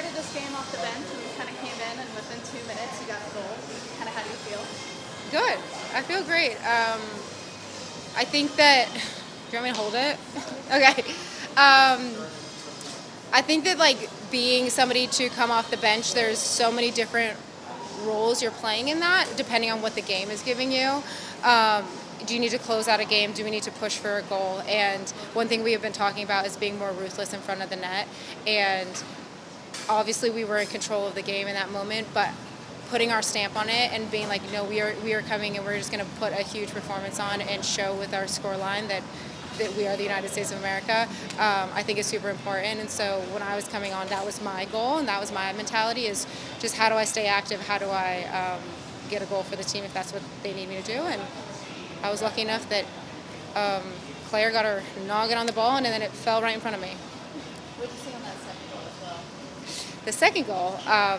started this game off the bench and you kind of came in and within 2 minutes you got a goal. Kind of how do you feel? Good. I feel great. I think that. Do you want me to hold it? Okay. I think that like being somebody to come off the bench, there's so many different roles you're playing in that, depending on what the game is giving you. Do you need to close out a game? Do we need to push for a goal? And one thing we have been talking about is being more ruthless in front of the net. And obviously we were in control of the game in that moment, but putting our stamp on it and being like, no, we are coming and we're just going to put a huge performance on and show with our score line that we are the United States of America, I think is super important. And so when I was coming on, that was my goal and that was my mentality, is just how do I stay active? How do I get a goal for the team if that's what they need me to do? And I was lucky enough that Claire got her noggin on the ball and then it fell right in front of me. What did you see on that second goal as well? The second goal, I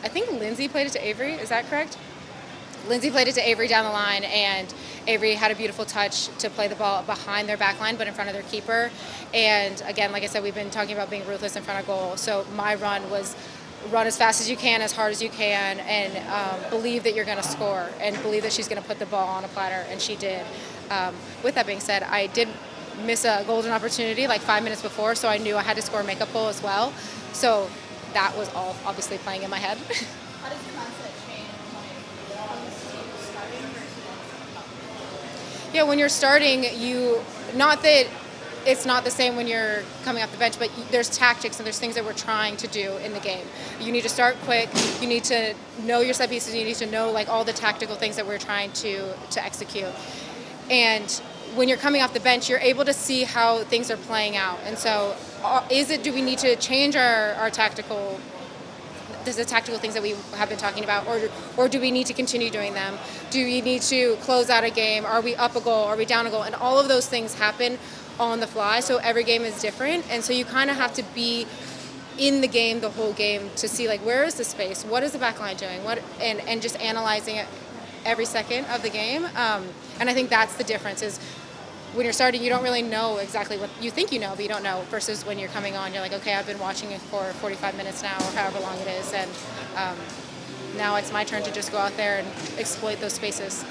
think Lindsay played it to Avery, is that correct? Lindsay played it to Avery down the line, and Avery had a beautiful touch to play the ball behind their back line, but in front of their keeper. And again, like I said, we've been talking about being ruthless in front of goal. So my run was run as fast as you can, as hard as you can, and believe that you're going to score, and believe that she's going to put the ball on a platter, and she did. With that being said, I did miss a golden opportunity like 5 minutes before, so I knew I had to score a makeup goal as well. So that was all obviously playing in my head. How does your mindset change when you're starting versus Yeah, when you're starting, not that it's not the same when you're coming off the bench, but there's tactics and there's things that we're trying to do in the game. You need to start quick. You need to know your set pieces. You need to know like all the tactical things that we're trying to execute. And when you're coming off the bench, you're able to see how things are playing out. And so, do we need to change our tactical? The tactical things that we have been talking about, or do we need to continue doing them? Do we need to close out a game? Are we up a goal? Are we down a goal? And all of those things happen on the fly, so every game is different, and so you kind of have to be in the game the whole game to see like where is the space, what is the back line doing, and just analyzing it every second of the game. And I think that's the difference, is when you're starting, you don't really know exactly what you think you know, but you don't know, versus when you're coming on, you're like, okay, I've been watching it for 45 minutes now, or however long it is, and now it's my turn to just go out there and exploit those spaces.